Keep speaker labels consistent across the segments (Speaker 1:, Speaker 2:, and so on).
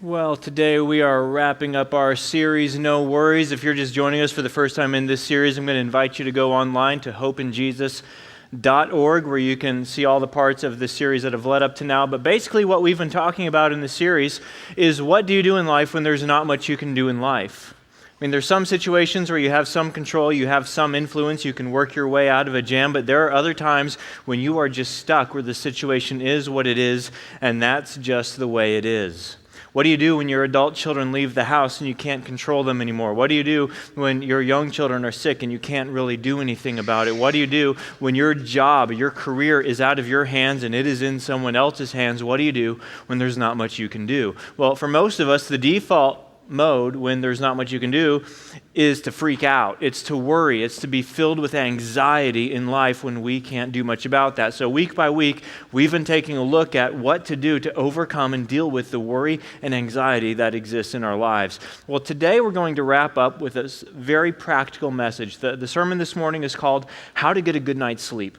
Speaker 1: Well, today we are wrapping up our series, No Worries. If you're just joining us for the first time in this series, I'm going to invite you to go online to hopeinjesus.org, where you can see all the parts of the series that have led up to now. But basically what we've been talking about in the series is, what do you do in life when there's not much you can do in life? I mean, there's some situations where you have some control, you have some influence, you can work your way out of a jam, but there are other times when you are just stuck, where the situation is what it is, and that's just the way it is. What do you do when your adult children leave the house and you can't control them anymore? What do you do when your young children are sick and you can't really do anything about it? What do you do when your job, your career is out of your hands and it is in someone else's hands? What do you do when there's not much you can do? Well, for most of us, the default mode when there's not much you can do is to freak out. It's to worry. It's to be filled with anxiety in life when we can't do much about that. So week by week, we've been taking a look at what to do to overcome and deal with the worry and anxiety that exists in our lives. Well, today we're going to wrap up with a very practical message. The sermon this morning is called How to Get a Good Night's Sleep.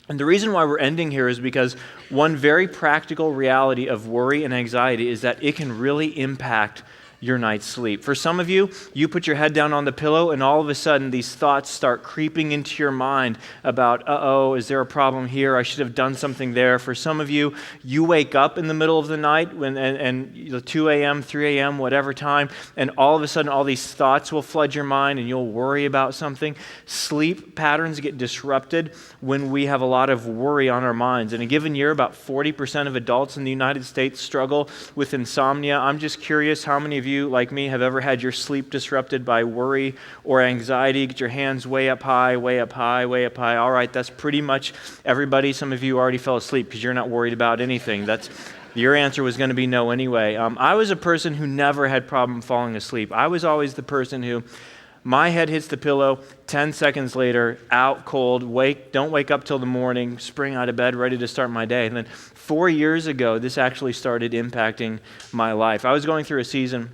Speaker 1: And the reason why we're ending here is because one very practical reality of worry and anxiety is that it can really impact your night's sleep. For some of you, you put your head down on the pillow and all of a sudden these thoughts start creeping into your mind about, is there a problem here? I should have done something there. For some of you, you wake up in the middle of the night and 2 a.m., 3 a.m., whatever time, and all of a sudden all these thoughts will flood your mind and you'll worry about something. Sleep patterns get disrupted when we have a lot of worry on our minds. In a given year, about 40% of adults in the United States struggle with insomnia. I'm just curious how many of you, like me, have ever had your sleep disrupted by worry or anxiety? Get your hands way up high, way up high, way up high. All right, that's pretty much everybody. Some of you already fell asleep because you're not worried about anything. Your answer was going to be no anyway. I was a person who never had problem falling asleep. I was always the person who, my head hits the pillow, 10 seconds later, out cold, don't wake up till the morning, spring out of bed, ready to start my day. And then 4 years ago, this actually started impacting my life. I was going through a season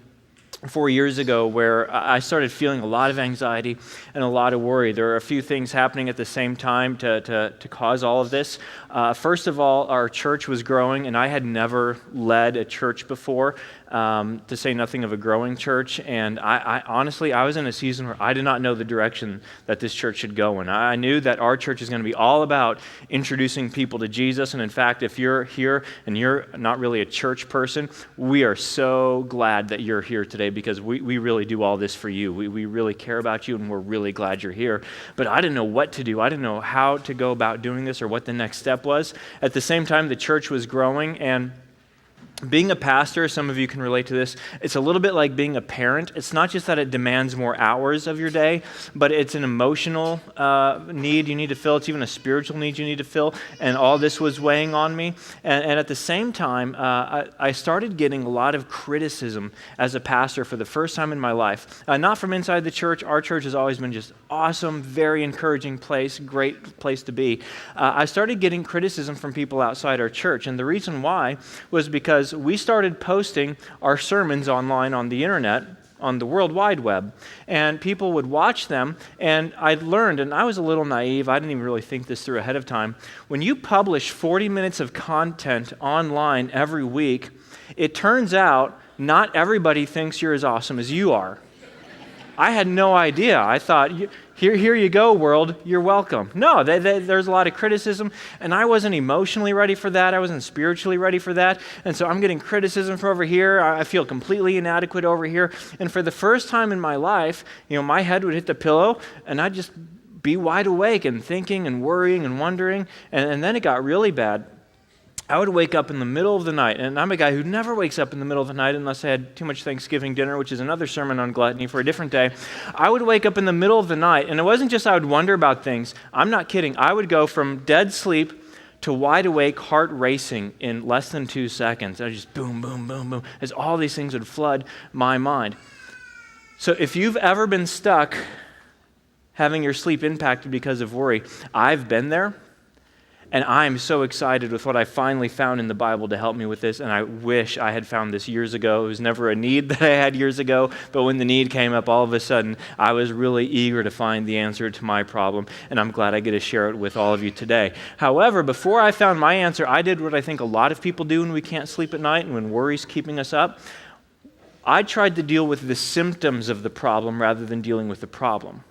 Speaker 1: 4 years ago where I started feeling a lot of anxiety and a lot of worry. There are a few things happening at the same time to cause all of this. First of all, our church was growing, and I had never led a church before, to say nothing of a growing church. And I honestly, I was in a season where I did not know the direction that this church should go in. I knew that our church is going to be all about introducing people to Jesus. And in fact, if you're here and you're not really a church person, we are so glad that you're here today, because we really do all this for you. We really care about you, and we're really glad you're here. But I didn't know what to do. I didn't know how to go about doing this or what the next step was. At the same time, the church was growing, and being a pastor, some of you can relate to this, it's a little bit like being a parent. It's not just that it demands more hours of your day, but it's an emotional need you need to fill. It's even a spiritual need you need to fill. And all this was weighing on me. And at the same time, I started getting a lot of criticism as a pastor for the first time in my life. Not from inside the church. Our church has always been just awesome, very encouraging place, great place to be. I started getting criticism from people outside our church. And the reason why was because we started posting our sermons online on the internet, on the World Wide Web, and people would watch them. And I learned, and I was a little naive, I didn't even really think this through ahead of time, when you publish 40 minutes of content online every week, it turns out not everybody thinks you're as awesome as you are. I had no idea. I thought, here you go, world, you're welcome. No, there's a lot of criticism, and I wasn't emotionally ready for that. I wasn't spiritually ready for that. And so I'm getting criticism from over here. I feel completely inadequate over here. And for the first time in my life, my head would hit the pillow, and I'd just be wide awake and thinking and worrying and wondering. And then it got really bad. I would wake up in the middle of the night, and I'm a guy who never wakes up in the middle of the night unless I had too much Thanksgiving dinner, which is another sermon on gluttony for a different day. I would wake up in the middle of the night, and it wasn't just I would wonder about things. I'm not kidding. I would go from dead sleep to wide awake, heart racing in less than 2 seconds. I just boom, boom, boom, boom, as all these things would flood my mind. So if you've ever been stuck having your sleep impacted because of worry, I've been there. And I'm so excited with what I finally found in the Bible to help me with this, and I wish I had found this years ago. It was never a need that I had years ago, but when the need came up, all of a sudden, I was really eager to find the answer to my problem, and I'm glad I get to share it with all of you today. However, before I found my answer, I did what I think a lot of people do when we can't sleep at night and when worry's keeping us up. I tried to deal with the symptoms of the problem rather than dealing with the problem.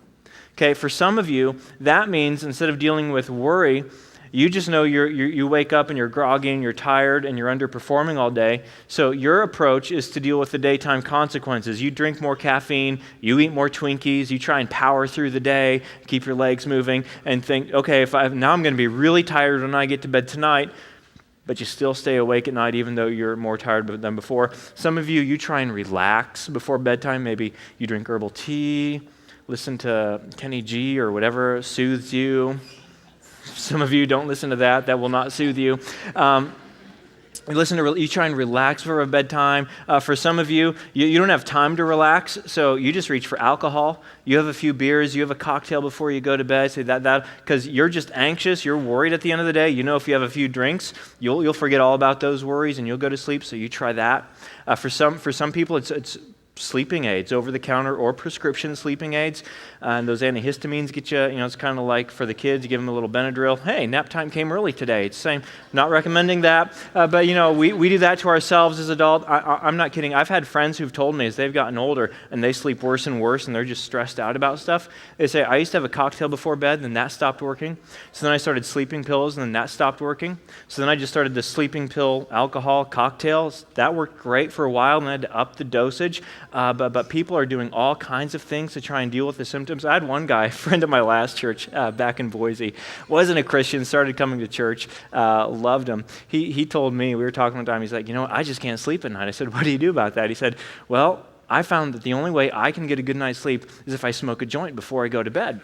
Speaker 1: Okay, for some of you, that means instead of dealing with worry, you just know you wake up and you're groggy and you're tired and you're underperforming all day. So your approach is to deal with the daytime consequences. You drink more caffeine, you eat more Twinkies, you try and power through the day, keep your legs moving, and think, okay, now I'm going to be really tired when I get to bed tonight, but you still stay awake at night even though you're more tired than before. Some of you try and relax before bedtime. Maybe you drink herbal tea, listen to Kenny G or whatever soothes you. Some of you don't listen to that. That will not soothe you. You try and relax for bedtime. For some of you, you don't have time to relax, so you just reach for alcohol. You have a few beers, you have a cocktail before you go to bed. Say that because you're just anxious, you're worried at the end of the day. You know if you have a few drinks, you'll forget all about those worries and you'll go to sleep, so you try that. For some people, it's sleeping aids, over-the-counter or prescription sleeping aids. And those antihistamines get you, it's kind of like for the kids, you give them a little Benadryl. Hey, nap time came early today. It's the same. Not recommending that. But, we do that to ourselves as adults. I'm not kidding. I've had friends who've told me as they've gotten older and they sleep worse and worse and they're just stressed out about stuff. They say, I used to have a cocktail before bed, then that stopped working. So then I started sleeping pills and then that stopped working. So then I just started the sleeping pill, alcohol, cocktails. That worked great for a while and I had to up the dosage. But people are doing all kinds of things to try and deal with the symptoms. I had one guy, a friend of my last church back in Boise, wasn't a Christian, started coming to church, loved him. He told me, we were talking one time, he's like, I just can't sleep at night. I said, what do you do about that? He said, well, I found that the only way I can get a good night's sleep is if I smoke a joint before I go to bed.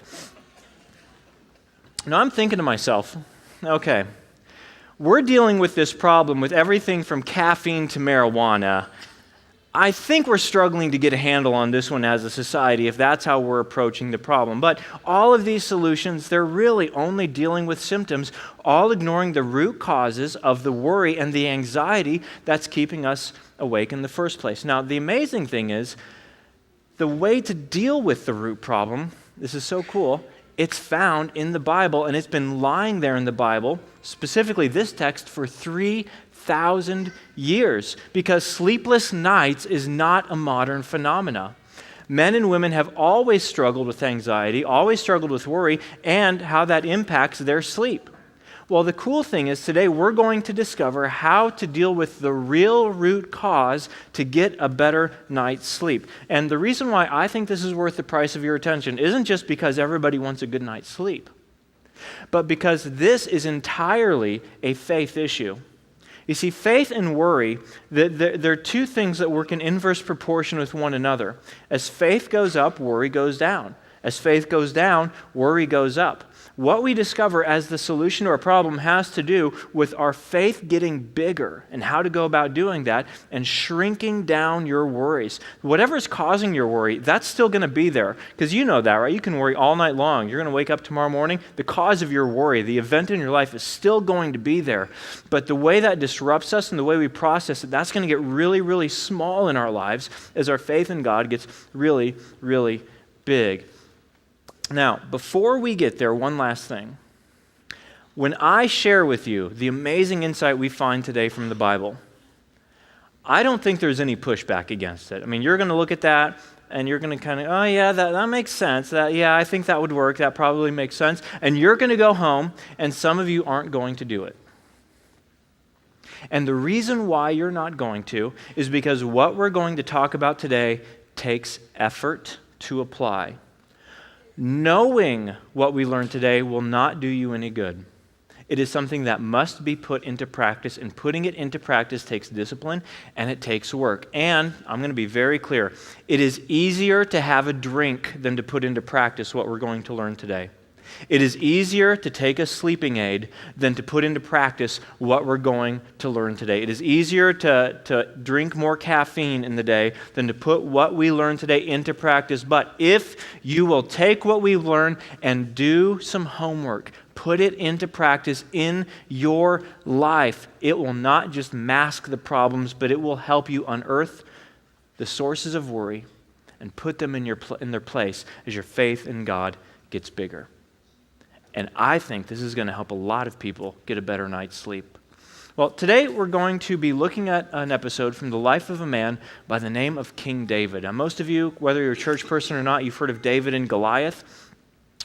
Speaker 1: Now I'm thinking to myself, okay, we're dealing with this problem with everything from caffeine to marijuana. I think we're struggling to get a handle on this one as a society if that's how we're approaching the problem. But all of these solutions, they're really only dealing with symptoms, all ignoring the root causes of the worry and the anxiety that's keeping us awake in the first place. Now, the amazing thing is, the way to deal with the root problem, this is so cool, it's found in the Bible, and it's been lying there in the Bible, specifically this text, for 3,000 years, because sleepless nights is not a modern phenomena. Men and women have always struggled with anxiety, always struggled with worry, and how that impacts their sleep. Well, the cool thing is today we're going to discover how to deal with the real root cause to get a better night's sleep. And the reason why I think this is worth the price of your attention isn't just because everybody wants a good night's sleep, but because this is entirely a faith issue. You see, faith and worry, they're two things that work in inverse proportion with one another. As faith goes up, worry goes down. As faith goes down, worry goes up. What we discover as the solution to our problem has to do with our faith getting bigger and how to go about doing that and shrinking down your worries. Whatever is causing your worry, that's still going to be there because you know that, right? You can worry all night long. You're going to wake up tomorrow morning. The cause of your worry, the event in your life is still going to be there. But the way that disrupts us and the way we process it, that's going to get really, really small in our lives as our faith in God gets really, really big. Now, before we get there, one last thing. When I share with you the amazing insight we find today from the Bible, I don't think there's any pushback against it. I mean, you're going to look at that and you're going to kind of, oh yeah, that makes sense. I think that would work. That probably makes sense. And you're going to go home and some of you aren't going to do it. And the reason why you're not going to is because what we're going to talk about today takes effort to apply. Knowing what we learned today will not do you any good. It is something that must be put into practice, and putting it into practice takes discipline and it takes work. And I'm going to be very clear, it is easier to have a drink than to put into practice what we're going to learn today. It is easier to take a sleeping aid than to put into practice what we're going to learn today. It is easier to drink more caffeine in the day than to put what we learn today into practice. But if you will take what we've learned and do some homework, put it into practice in your life, it will not just mask the problems, but it will help you unearth the sources of worry and put them in their place as your faith in God gets bigger. And I think this is going to help a lot of people get a better night's sleep. Well, today we're going to be looking at an episode from the life of a man by the name of King David. Now, most of you, whether you're a church person or not, you've heard of David and Goliath.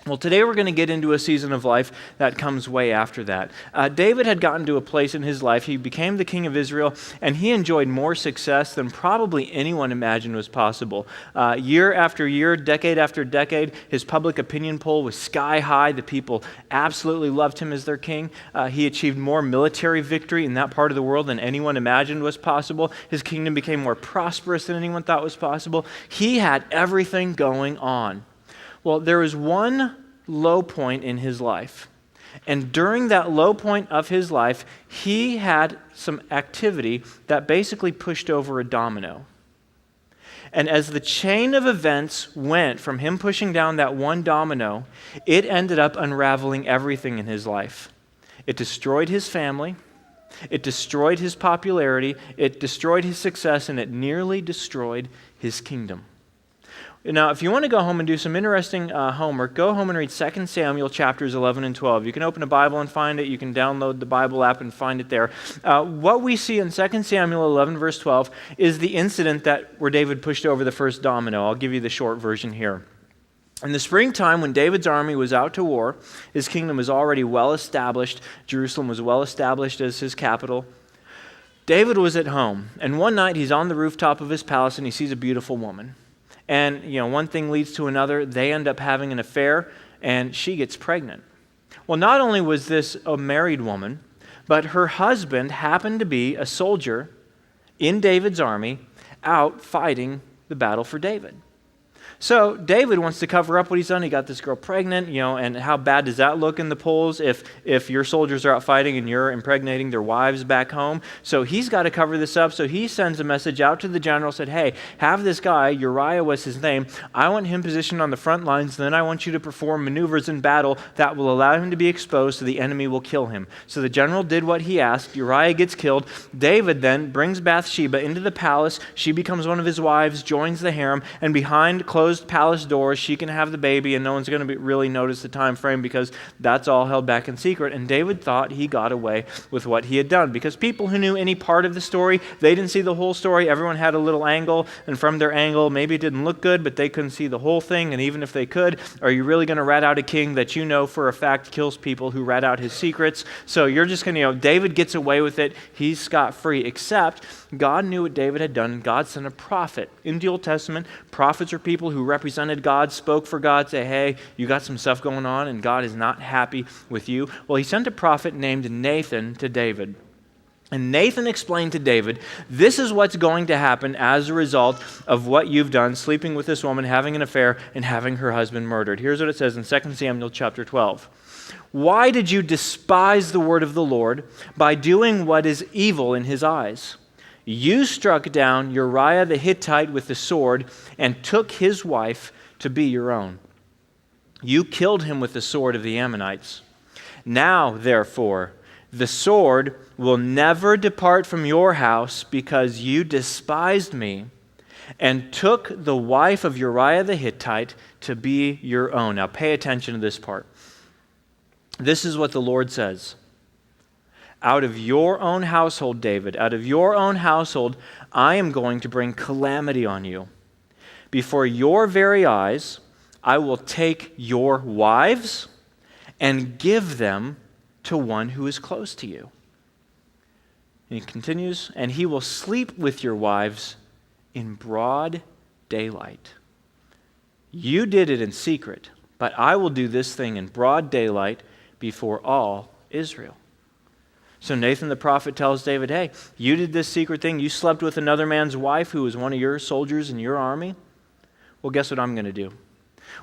Speaker 1: Well, today we're going to get into a season of life that comes way after that. David had gotten to a place in his life, he became the king of Israel, and he enjoyed more success than probably anyone imagined was possible. Year after year, decade after decade, his public opinion poll was sky high. The people absolutely loved him as their king. He achieved more military victory in that part of the world than anyone imagined was possible. His kingdom became more prosperous than anyone thought was possible. He had everything going on. Well, there was one low point in his life. And during that low point of his life, he had some activity that basically pushed over a domino. And as the chain of events went from him pushing down that one domino, it ended up unraveling everything in his life. It destroyed his family. It destroyed his popularity. It destroyed his success, and it nearly destroyed his kingdom. Now, if you want to go home and do some interesting homework, go home and read 2 Samuel chapters 11 and 12. You can open a Bible and find it. You can download the Bible app and find it there. What we see in 2 Samuel 11, verse 12, is the incident where David pushed over the first domino. I'll give you the short version here. In the springtime, when David's army was out to war, his kingdom was already well established. Jerusalem was well established as his capital. David was at home, and one night he's on the rooftop of his palace and he sees a beautiful woman. And, one thing leads to another. They end up having an affair, and she gets pregnant. Well, not only was this a married woman, but her husband happened to be a soldier in David's army out fighting the battle for David. So David wants to cover up what he's done. He got this girl pregnant, and how bad does that look in the polls if your soldiers are out fighting and you're impregnating their wives back home? So he's got to cover this up. So he sends a message out to the general, said, hey, have this guy, Uriah was his name, I want him positioned on the front lines, then I want you to perform maneuvers in battle that will allow him to be exposed so the enemy will kill him. So the general did what he asked. Uriah gets killed. David then brings Bathsheba into the palace. She becomes one of his wives, joins the harem, and behind closed palace doors, she can have the baby, and no one's going to really notice the time frame because that's all held back in secret. And David thought he got away with what he had done because people who knew any part of the story, they didn't see the whole story. Everyone had a little angle, and from their angle, maybe it didn't look good, but they couldn't see the whole thing. And even if they could, are you really going to rat out a king that you know for a fact kills people who rat out his secrets? So you're just going to, David gets away with it. He's scot-free, except God knew what David had done, and God sent a prophet. In the Old Testament, prophets are people who represented God, spoke for God, say, hey, you got some stuff going on, and God is not happy with you. Well, he sent a prophet named Nathan to David. And Nathan explained to David, this is what's going to happen as a result of what you've done, sleeping with this woman, having an affair, and having her husband murdered. Here's what it says in 2 Samuel chapter 12. Why did you despise the word of the Lord by doing what is evil in his eyes? You struck down Uriah the Hittite with the sword and took his wife to be your own. You killed him with the sword of the Ammonites. Now, therefore, the sword will never depart from your house because you despised me and took the wife of Uriah the Hittite to be your own. Now, pay attention to this part. This is what the Lord says. Out of your own household, David, out of your own household, I am going to bring calamity on you. Before your very eyes, I will take your wives and give them to one who is close to you. And he continues, and he will sleep with your wives in broad daylight. You did it in secret, but I will do this thing in broad daylight before all Israel. So Nathan the prophet tells David, hey, you did this secret thing. You slept with another man's wife who was one of your soldiers in your army. Well, guess what I'm going to do?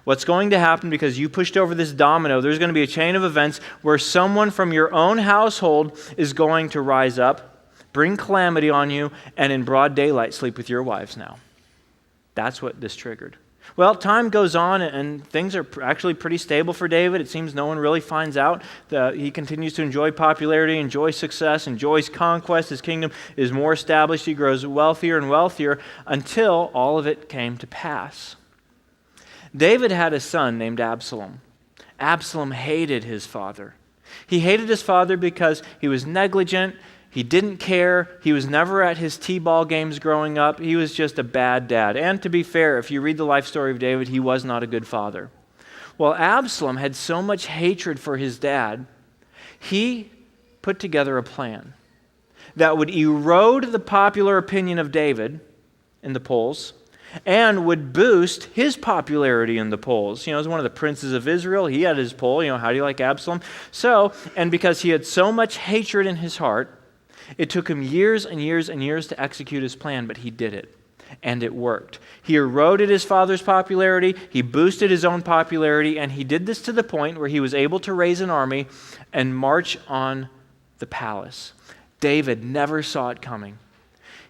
Speaker 1: What's going to happen because you pushed over this domino, there's going to be a chain of events where someone from your own household is going to rise up, bring calamity on you, and in broad daylight sleep with your wives now. That's what this triggered. Well, time goes on and things are actually pretty stable for David. It seems no one really finds out. He continues to enjoy popularity, enjoy success, enjoys conquest. His kingdom is more established. He grows wealthier and wealthier until all of it came to pass. David had a son named Absalom. Absalom hated his father. He hated his father because he was negligent. He didn't care. He was never at his t-ball games growing up. He was just a bad dad. And to be fair, if you read the life story of David, he was not a good father. Well, Absalom had so much hatred for his dad, he put together a plan that would erode the popular opinion of David in the polls and would boost his popularity in the polls. As one of the princes of Israel, he had his poll, how do you like Absalom? So, and because he had so much hatred in his heart, it took him years and years and years to execute his plan, but he did it, and it worked. He eroded his father's popularity, he boosted his own popularity, and he did this to the point where he was able to raise an army and march on the palace. David never saw it coming.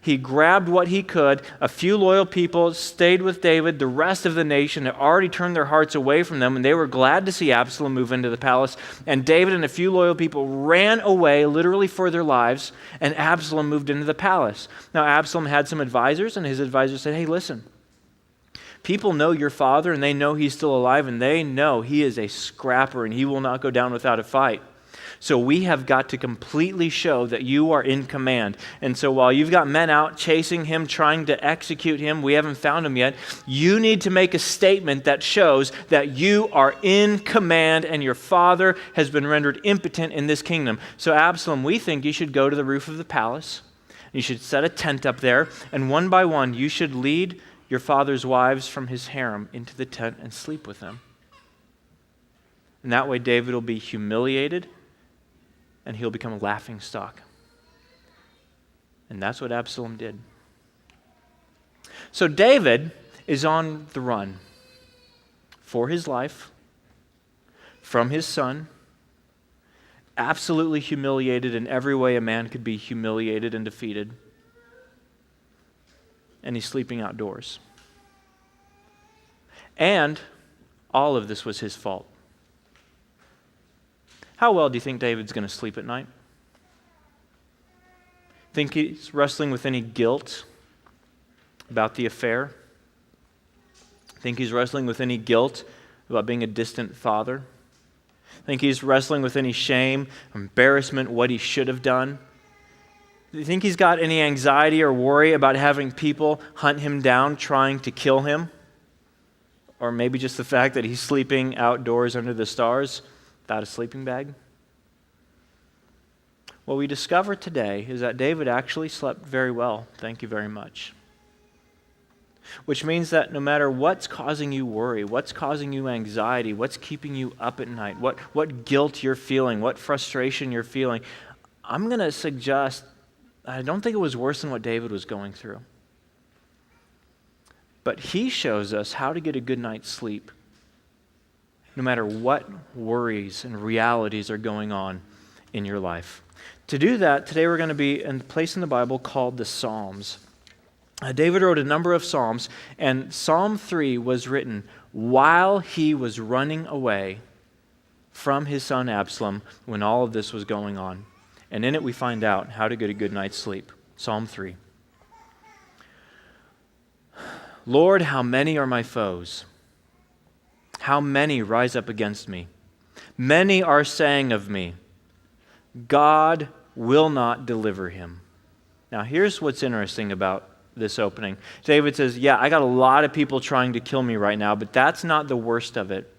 Speaker 1: He grabbed what he could. A few loyal people stayed with David. The rest of the nation had already turned their hearts away from them, and they were glad to see Absalom move into the palace. And David and a few loyal people ran away, literally for their lives, and Absalom moved into the palace. Now, Absalom had some advisors, and his advisors said, hey, listen, people know your father, and they know he's still alive, and they know he is a scrapper, and he will not go down without a fight. So we have got to completely show that you are in command. And so while you've got men out chasing him, trying to execute him, we haven't found him yet, you need to make a statement that shows that you are in command and your father has been rendered impotent in this kingdom. So Absalom, we think you should go to the roof of the palace. You should set a tent up there, and one by one you should lead your father's wives from his harem into the tent and sleep with them. And that way David will be humiliated and he'll become a laughingstock. And that's what Absalom did. So David is on the run for his life from his son, absolutely humiliated in every way a man could be humiliated and defeated. And he's sleeping outdoors. And all of this was his fault. How well do you think David's going to sleep at night? Think he's wrestling with any guilt about the affair? Think he's wrestling with any guilt about being a distant father? Think he's wrestling with any shame, embarrassment, what he should have done? Do you think he's got any anxiety or worry about having people hunt him down, trying to kill him? Or maybe just the fact that he's sleeping outdoors under the stars without a sleeping bag? What we discover today is that David actually slept very well, thank you very much. Which means that no matter what's causing you worry, what's causing you anxiety, what's keeping you up at night, what guilt you're feeling, what frustration you're feeling, I'm going to suggest, I don't think it was worse than what David was going through. But he shows us how to get a good night's sleep, no matter what worries and realities are going on in your life. To do that, today we're going to be in a place in the Bible called the Psalms. David wrote a number of Psalms, and Psalm 3 was written while he was running away from his son Absalom when all of this was going on. And in it we find out how to get a good night's sleep. Psalm 3. Lord, how many are my foes? How many rise up against me? Many are saying of me, God will not deliver him. Now here's what's interesting about this opening. David says, yeah, I got a lot of people trying to kill me right now, but that's not the worst of it.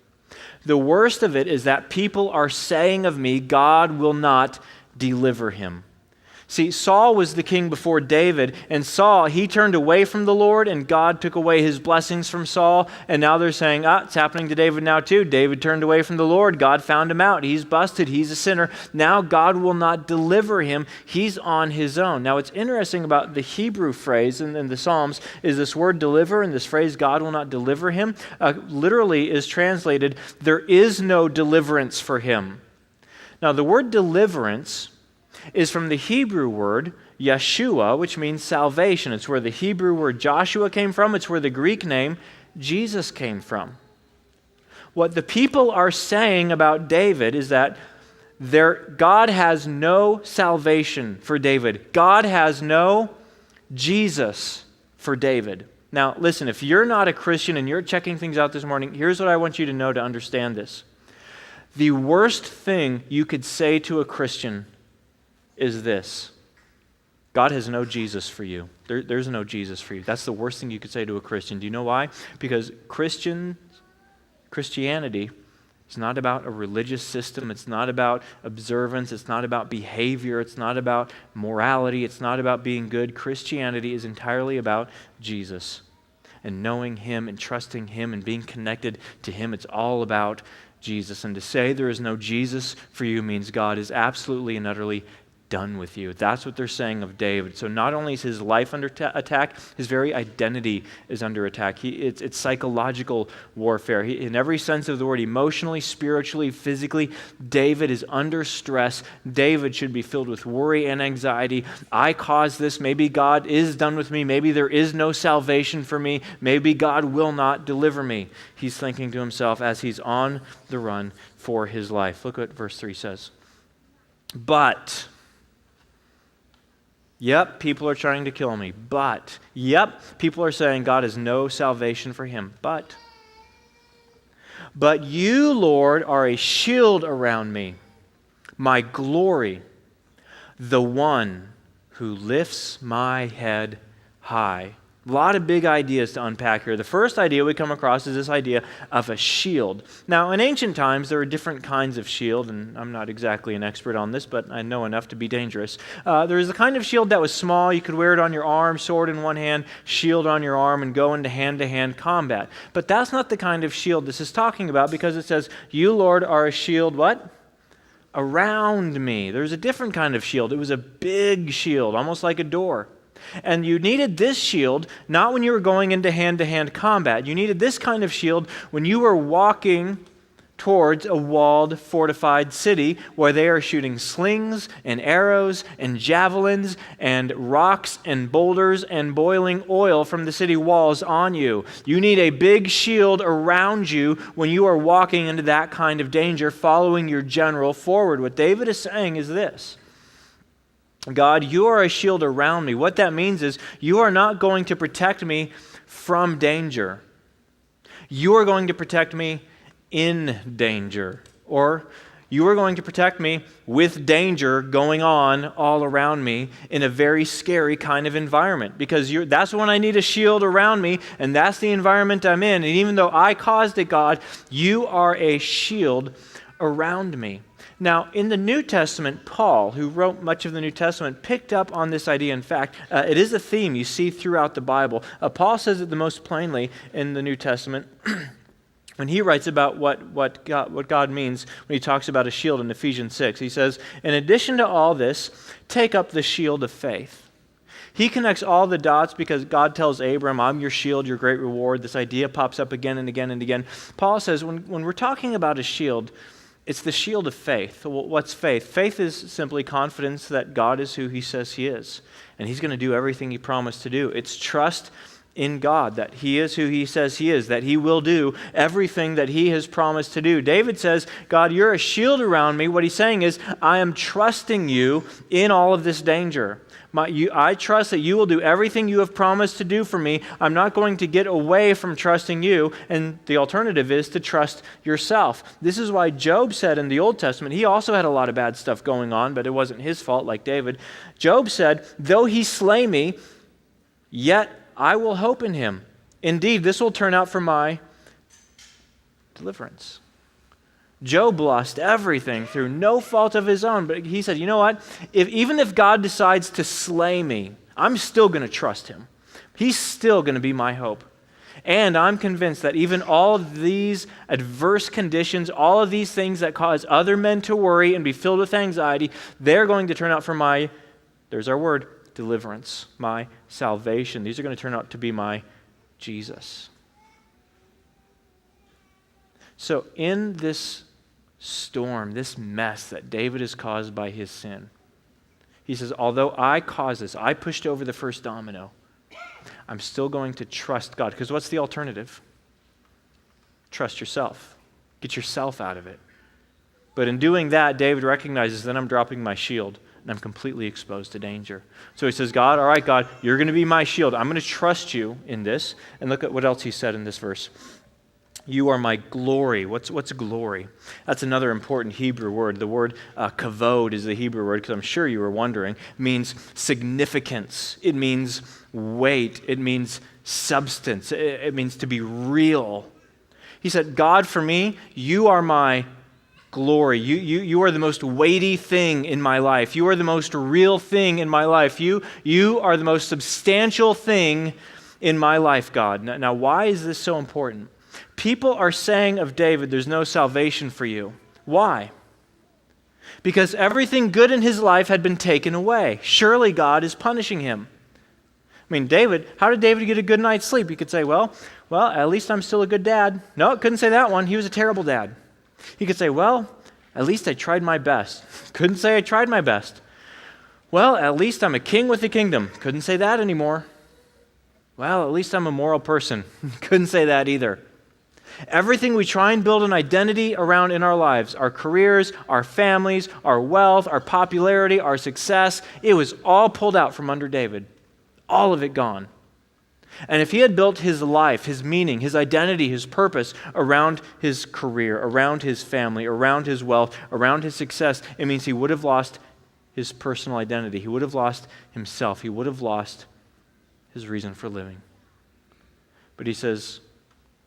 Speaker 1: The worst of it is that people are saying of me, God will not deliver him. See, Saul was the king before David, and Saul, he turned away from the Lord, and God took away his blessings from Saul, and now they're saying, it's happening to David now too. David turned away from the Lord. God found him out. He's busted. He's a sinner. Now God will not deliver him. He's on his own. Now, what's interesting about the Hebrew phrase in the Psalms is this word deliver, and this phrase, God will not deliver him, literally is translated, there is no deliverance for him. Now, the word deliverance is from the Hebrew word Yeshua, which means salvation. It's where the Hebrew word Joshua came from. It's where the Greek name Jesus came from. What the people are saying about David is that God has no salvation for David. God has no Jesus for David. Now, listen, if you're not a Christian and you're checking things out this morning, here's what I want you to know to understand this. The worst thing you could say to a Christian is this: God has no Jesus for you. There's no Jesus for you. That's the worst thing you could say to a Christian. Do you know why? Because Christianity is not about a religious system. It's not about observance. It's not about behavior. It's not about morality. It's not about being good. Christianity is entirely about Jesus and knowing Him and trusting Him and being connected to Him. It's all about Jesus. And to say there is no Jesus for you means God is absolutely and utterly done with you. That's what they're saying of David. So not only is his life under attack, his very identity is under attack. It's psychological warfare. In every sense of the word, emotionally, spiritually, physically, David is under stress. David should be filled with worry and anxiety. I caused this. Maybe God is done with me. Maybe there is no salvation for me. Maybe God will not deliver me. He's thinking to himself as he's on the run for his life. Look what verse 3 says. But... yep, people are trying to kill me. But, yep, people are saying God has no salvation for him. But you, Lord, are a shield around me, my glory, the one who lifts my head high. A lot of big ideas to unpack here. The first idea we come across is this idea of a shield. Now, in ancient times, there were different kinds of shield, and I'm not exactly an expert on this, but I know enough to be dangerous. There was a kind of shield that was small. You could wear it on your arm, sword in one hand, shield on your arm, and go into hand-to-hand combat. But that's not the kind of shield this is talking about, because it says, you, Lord, are a shield, what? Around me. There's a different kind of shield. It was a big shield, almost like a door. And you needed this shield not when you were going into hand-to-hand combat. You needed this kind of shield when you were walking towards a walled, fortified city where they are shooting slings and arrows and javelins and rocks and boulders and boiling oil from the city walls on you. You need a big shield around you when you are walking into that kind of danger, following your general forward. What David is saying is this. God, you are a shield around me. What that means is you are not going to protect me from danger. You are going to protect me in danger. Or you are going to protect me with danger going on all around me in a very scary kind of environment. Because that's when I need a shield around me, and that's the environment I'm in. And even though I caused it, God, you are a shield around me. Now, in the New Testament, Paul, who wrote much of the New Testament, picked up on this idea. In fact, it is a theme you see throughout the Bible. Paul says it the most plainly in the New Testament when he writes about what God means when he talks about a shield in Ephesians 6. He says, in addition to all this, take up the shield of faith. He connects all the dots because God tells Abram, I'm your shield, your great reward. This idea pops up again and again and again. Paul says, when we're talking about a shield, it's the shield of faith. Well, what's faith? Faith is simply confidence that God is who He says He is, and He's going to do everything He promised to do. It's trust in God, that He is who He says He is, that He will do everything that He has promised to do. David says, God, you're a shield around me. What he's saying is, I am trusting you in all of this danger. I trust that you will do everything you have promised to do for me. I'm not going to get away from trusting you, and the alternative is to trust yourself. This is why Job said in the Old Testament, he also had a lot of bad stuff going on, but it wasn't his fault like David. Job said, though he slay me, yet I will hope in him. Indeed, this will turn out for my deliverance. Job lost everything through no fault of his own, but he said, you know what? Even if God decides to slay me, I'm still going to trust Him. He's still going to be my hope. And I'm convinced that even all of these adverse conditions, all of these things that cause other men to worry and be filled with anxiety, they're going to turn out for my, there's our word, deliverance, my salvation. These are going to turn out to be my Jesus. So in this storm, this mess that David has caused by his sin, he says, although I caused this, I pushed over the first domino, I'm still going to trust God. Because what's the alternative? Trust yourself. Get yourself out of it. But in doing that, David recognizes that I'm dropping my shield and I'm completely exposed to danger. So he says, God, all right, God, you're going to be my shield. I'm going to trust you in this. And look at what else he said in this verse. You are my glory. What's glory? That's another important Hebrew word. The word kavod is the Hebrew word, because I'm sure you were wondering. It means significance. It means weight. It means substance. It means to be real. He said, God, for me, you are my glory. You are the most weighty thing in my life. You are the most real thing in my life. You are the most substantial thing in my life, God. Now, why is this so important? People are saying of David, there's no salvation for you. Why? Because everything good in his life had been taken away. Surely God is punishing him. I mean, how did David get a good night's sleep? You could say, well, at least I'm still a good dad. No, couldn't say that one. He was a terrible dad. He could say, well, at least I tried my best. Couldn't say I tried my best. Well, at least I'm a king with a kingdom. Couldn't say that anymore. Well, at least I'm a moral person. Couldn't say that either. Everything we try and build an identity around in our lives, our careers, our families, our wealth, our popularity, our success, it was all pulled out from under David. All of it gone. And if he had built his life, his meaning, his identity, his purpose around his career, around his family, around his wealth, around his success, it means he would have lost his personal identity. He would have lost himself. He would have lost his reason for living. But he says,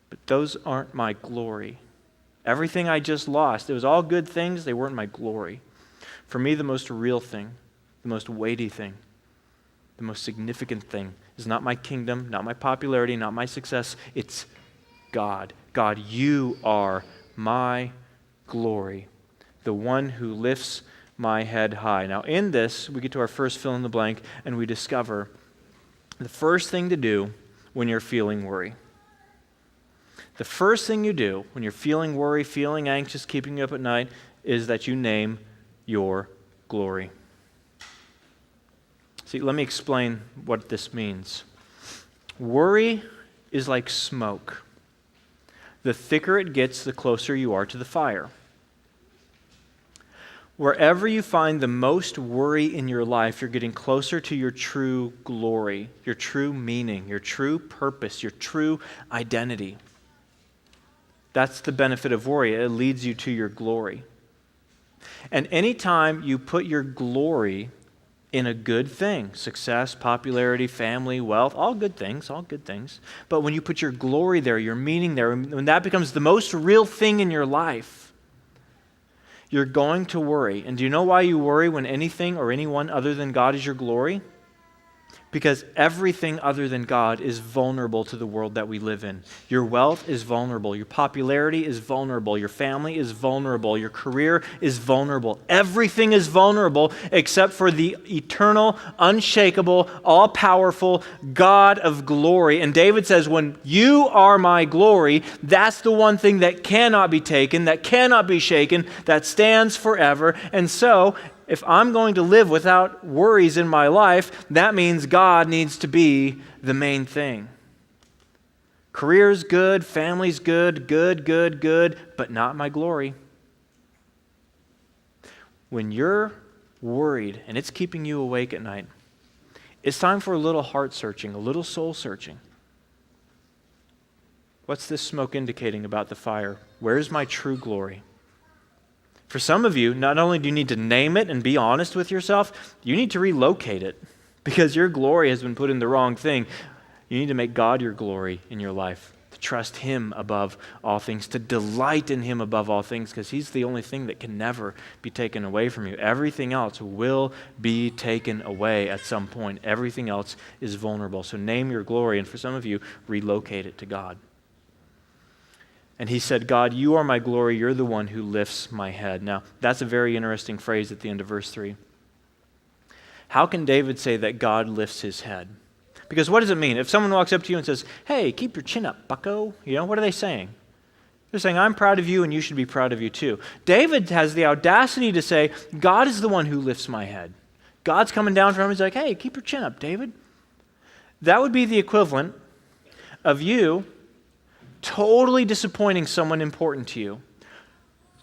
Speaker 1: but those aren't my glory. Everything I just lost, it was all good things, they weren't my glory. For me, the most real thing, the most weighty thing, the most significant thing is not my kingdom, not my popularity, not my success. It's God. God, you are my glory, the one who lifts my head high. Now, in this, we get to our first fill in the blank, and we discover the first thing to do when you're feeling worry. The first thing you do when you're feeling worry, feeling anxious, keeping you up at night, is that you name your glory. See, let me explain what this means. Worry is like smoke. The thicker it gets, the closer you are to the fire. Wherever you find the most worry in your life, you're getting closer to your true glory, your true meaning, your true purpose, your true identity. That's the benefit of worry. It leads you to your glory. And anytime you put your glory in a good thing, success, popularity, family, wealth, all good things. But when you put your glory there, your meaning there, when that becomes the most real thing in your life, you're going to worry. And do you know why you worry when anything or anyone other than God is your glory? Because everything other than God is vulnerable to the world that we live in. Your wealth is vulnerable. Your popularity is vulnerable. Your family is vulnerable. Your career is vulnerable. Everything is vulnerable except for the eternal, unshakable, all-powerful God of glory. And David says, when you are my glory, that's the one thing that cannot be taken, that cannot be shaken, that stands forever. And so, if I'm going to live without worries in my life, that means God needs to be the main thing. Career's good, family's good, but not my glory. When you're worried and it's keeping you awake at night, it's time for a little heart searching, a little soul searching. What's this smoke indicating about the fire? Where's my true glory? For some of you, not only do you need to name it and be honest with yourself, you need to relocate it because your glory has been put in the wrong thing. You need to make God your glory in your life, to trust Him above all things, to delight in Him above all things, because He's the only thing that can never be taken away from you. Everything else will be taken away at some point. Everything else is vulnerable. So name your glory, and for some of you, relocate it to God. And he said, God, you are my glory. You're the one who lifts my head. Now, that's a very interesting phrase at the end of verse 3. How can David say that God lifts his head? Because what does it mean? If someone walks up to you and says, hey, keep your chin up, bucko, what are they saying? They're saying, I'm proud of you and you should be proud of you too. David has the audacity to say, God is the one who lifts my head. God's coming down from him. He's like, hey, keep your chin up, David. That would be the equivalent of you totally disappointing someone important to you,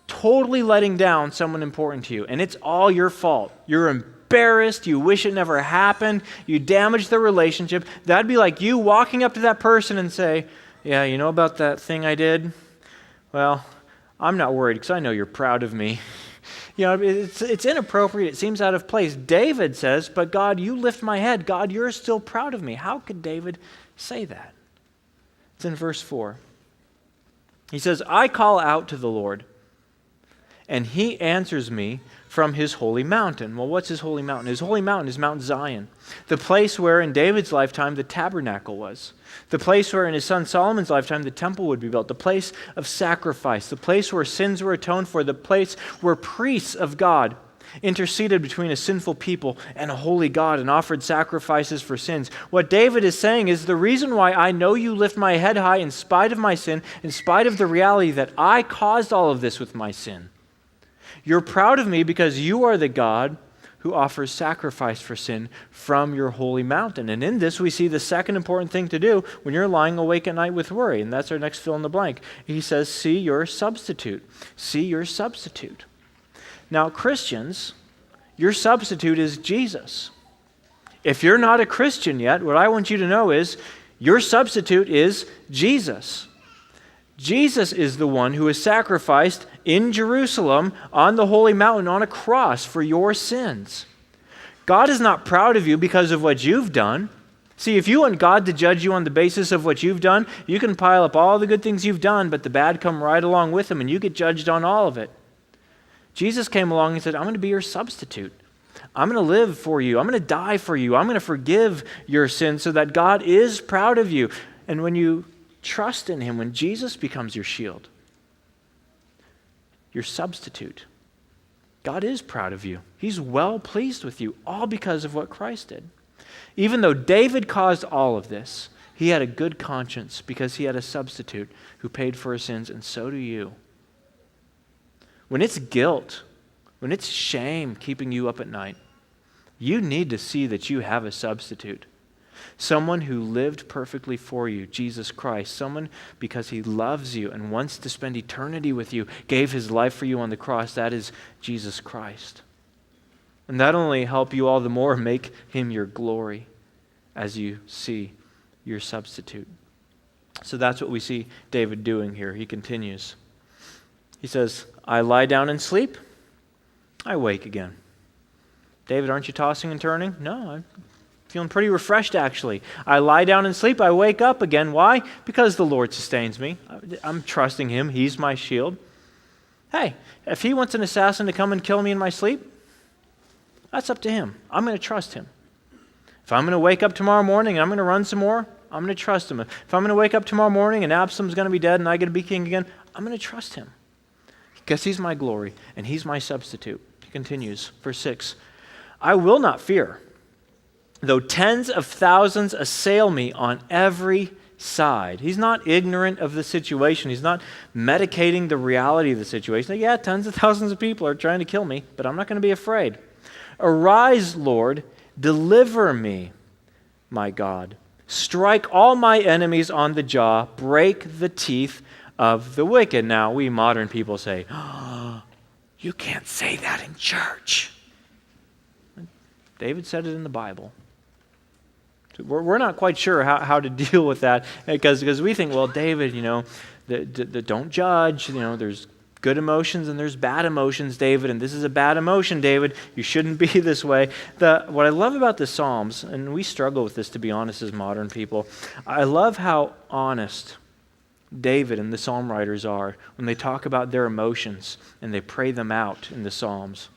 Speaker 1: totally letting down someone important to you, and it's all your fault. You're embarrassed, you wish it never happened, you damaged the relationship. That'd be like you walking up to that person and say, yeah, you know about that thing I did? Well, I'm not worried because I know you're proud of me. You know, it's inappropriate. It seems out of place. David says, but God, you lift my head. God, you're still proud of me. How could David say that? It's in verse 4. He says, I call out to the Lord, and he answers me from his holy mountain. Well, what's his holy mountain? His holy mountain is Mount Zion, the place where in David's lifetime the tabernacle was, the place where in his son Solomon's lifetime the temple would be built, the place of sacrifice, the place where sins were atoned for, the place where priests of God interceded between a sinful people and a holy God and offered sacrifices for sins. What David is saying is the reason why I know you lift my head high in spite of my sin, in spite of the reality that I caused all of this with my sin. You're proud of me because you are the God who offers sacrifice for sin from your holy mountain. And in this, we see the second important thing to do when you're lying awake at night with worry. And that's our next fill in the blank. He says, see your substitute. See your substitute. Now, Christians, your substitute is Jesus. If you're not a Christian yet, what I want you to know is your substitute is Jesus. Jesus is the one who is sacrificed in Jerusalem on the holy mountain on a cross for your sins. God is not proud of you because of what you've done. See, if you want God to judge you on the basis of what you've done, you can pile up all the good things you've done, but the bad come right along with them, and you get judged on all of it. Jesus came along and said, I'm going to be your substitute. I'm going to live for you. I'm going to die for you. I'm going to forgive your sins so that God is proud of you. And when you trust in him, when Jesus becomes your shield, your substitute, God is proud of you. He's well pleased with you, all because of what Christ did. Even though David caused all of this, he had a good conscience because he had a substitute who paid for his sins, and so do you. When it's guilt, when it's shame keeping you up at night, you need to see that you have a substitute. Someone who lived perfectly for you, Jesus Christ. Someone, because he loves you and wants to spend eternity with you, gave his life for you on the cross. That is Jesus Christ. And that only help you all the more make him your glory as you see your substitute. So that's what we see David doing here. He continues. He says, I lie down and sleep, I wake again. David, aren't you tossing and turning? No, I'm feeling pretty refreshed, actually. I lie down and sleep, I wake up again. Why? Because the Lord sustains me. I'm trusting him. He's my shield. Hey, if he wants an assassin to come and kill me in my sleep, that's up to him. I'm going to trust him. If I'm going to wake up tomorrow morning and I'm going to run some more, I'm going to trust him. If I'm going to wake up tomorrow morning and Absalom's going to be dead and I get to be king again, I'm going to trust him. Because he's my glory and he's my substitute. He continues, verse 6. I will not fear, though tens of thousands assail me on every side. He's not ignorant of the situation. He's not medicating the reality of the situation. Yeah, tens of thousands of people are trying to kill me, but I'm not going to be afraid. Arise, Lord, deliver me, my God. Strike all my enemies on the jaw, break the teeth of the wicked. Now, we modern people say, oh, you can't say that in church. David said it in the Bible. We're not quite sure how to deal with that because we think, well, David, don't judge. There's good emotions and there's bad emotions, David, and this is a bad emotion, David. You shouldn't be this way. What I love about the Psalms, and we struggle with this, to be honest, as modern people, I love how honest David and the psalm writers are when they talk about their emotions and they pray them out in the Psalms.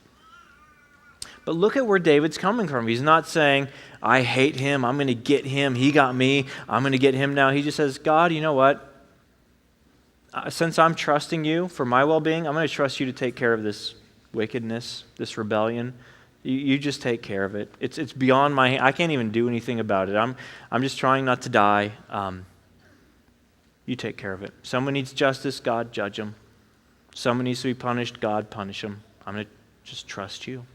Speaker 1: But look at where David's coming from. He's not saying, I hate him, I'm going to get him, he got me, I'm going to get him now. He just says, God, you know what? Since I'm trusting you for my well-being, I'm going to trust you to take care of this wickedness, this rebellion. You just take care of it. It's beyond my hand. I can't even do anything about it. I'm just trying not to die. You take care of it. Someone needs justice, God, judge them. Someone needs to be punished, God, punish them. I'm going to just trust you.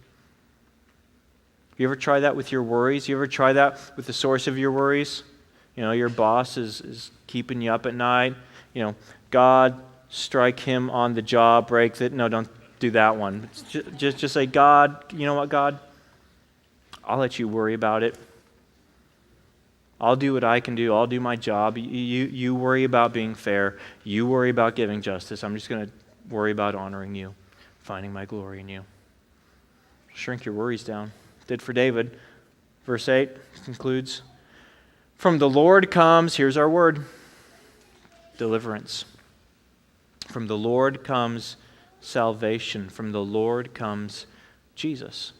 Speaker 1: You ever try that with your worries? You ever try that with the source of your worries? Your boss is keeping you up at night. God, strike him on the jaw, break it. No, don't do that one. Just say, God, you know what, God? I'll let you worry about it. I'll do what I can do. I'll do my job. You worry about being fair. You worry about giving justice. I'm just going to worry about honoring you, finding my glory in you. Shrink your worries down. Did for David. Verse 8 concludes, from the Lord comes, here's our word, deliverance. From the Lord comes salvation. From the Lord comes Jesus.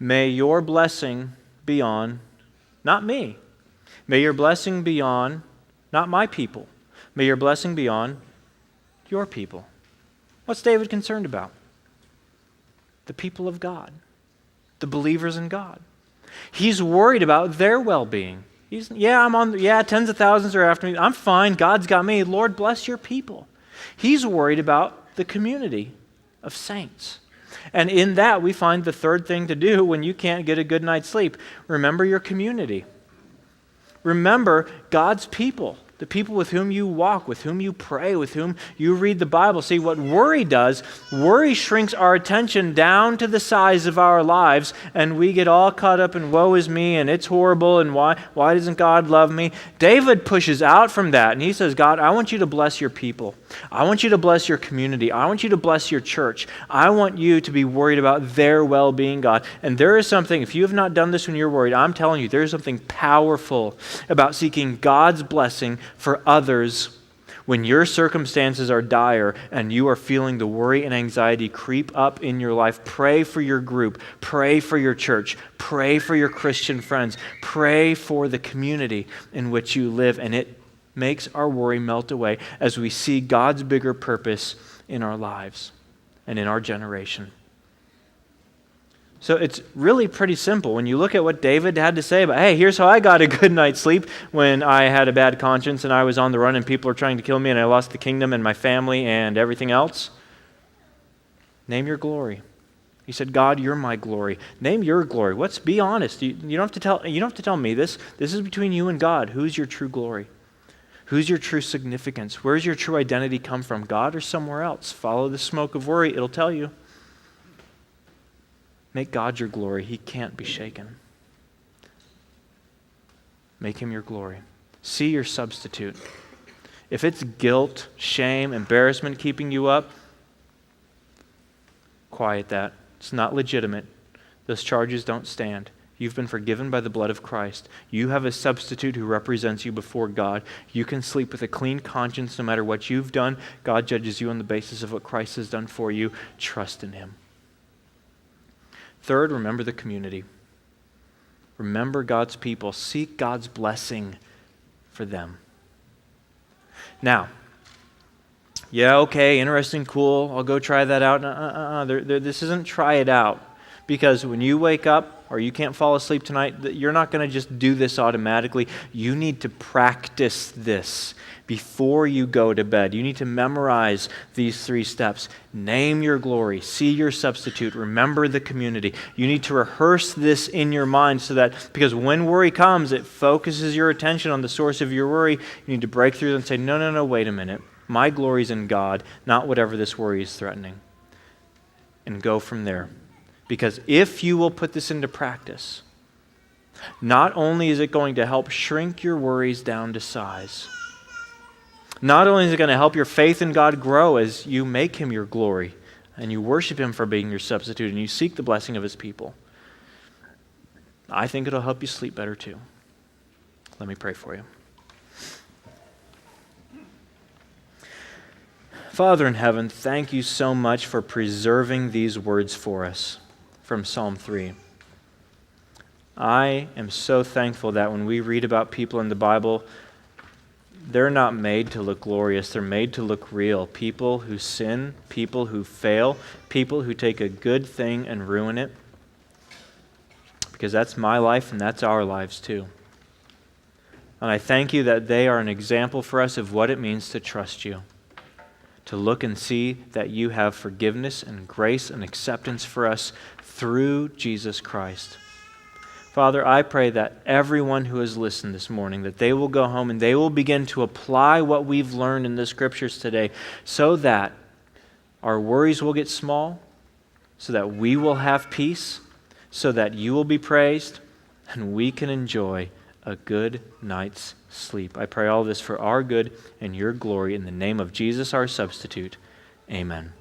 Speaker 1: May your blessing be on, not me. May your blessing be on, not my people. May your blessing be on your people. What's David concerned about? The people of God, the believers in God. He's worried about their well-being. Tens of thousands are after me. I'm fine. God's got me. Lord, bless your people. He's worried about the community of saints. And in that, we find the third thing to do when you can't get a good night's sleep. Remember your community. Remember God's people, the people with whom you walk, with whom you pray, with whom you read the Bible. See, what worry does, worry shrinks our attention down to the size of our lives, and we get all caught up in woe is me, and it's horrible, and why doesn't God love me? David pushes out from that, and he says, God, I want you to bless your people. I want you to bless your community. I want you to bless your church. I want you to be worried about their well-being, God. And there is something, if you have not done this when you're worried, I'm telling you, there's something powerful about seeking God's blessing for others when your circumstances are dire and you are feeling the worry and anxiety creep up in your life. Pray for your group. Pray for your church. Pray for your Christian friends. Pray for the community in which you live, and it makes our worry melt away as we see God's bigger purpose in our lives and in our generation. So it's really pretty simple. When you look at what David had to say about, hey, here's how I got a good night's sleep when I had a bad conscience and I was on the run and people were trying to kill me and I lost the kingdom and my family and everything else. Name your glory. He said, God, you're my glory. Name your glory. Be honest. You don't have to tell me this. This is between you and God. Who's your true glory? Who's your true significance? Where's your true identity come from? God or somewhere else? Follow the smoke of worry. It'll tell you. Make God your glory. He can't be shaken. Make him your glory. See your substitute. If it's guilt, shame, embarrassment keeping you up, quiet that. It's not legitimate. Those charges don't stand. You've been forgiven by the blood of Christ. You have a substitute who represents you before God. You can sleep with a clean conscience no matter what you've done. God judges you on the basis of what Christ has done for you. Trust in him. Third, remember the community. Remember God's people. Seek God's blessing for them. Now, interesting, cool. I'll go try that out. This isn't try it out. Because when you wake up or you can't fall asleep tonight, you're not going to just do this automatically. You need to practice this before you go to bed. You need to memorize these 3 steps. Name your glory. See your substitute. Remember the community. You need to rehearse this in your mind so that, because when worry comes, it focuses your attention on the source of your worry. You need to break through and say, no, wait a minute. My glory's in God, not whatever this worry is threatening. And go from there. Because if you will put this into practice, not only is it going to help shrink your worries down to size, not only is it going to help your faith in God grow as you make him your glory and you worship him for being your substitute and you seek the blessing of his people, I think it'll help you sleep better too. Let me pray for you. Father in heaven, thank you so much for preserving these words for us from Psalm 3. I am so thankful that when we read about people in the Bible, they're not made to look glorious. They're made to look real. People who sin, people who fail, people who take a good thing and ruin it. Because that's my life and that's our lives too. And I thank you that they are an example for us of what it means to trust you. To look and see that you have forgiveness and grace and acceptance for us through Jesus Christ. Father, I pray that everyone who has listened this morning, that they will go home and they will begin to apply what we've learned in the scriptures today so that our worries will get small, so that we will have peace, so that you will be praised, and we can enjoy a good night's sleep. I pray all this for our good and your glory in the name of Jesus, our substitute. Amen.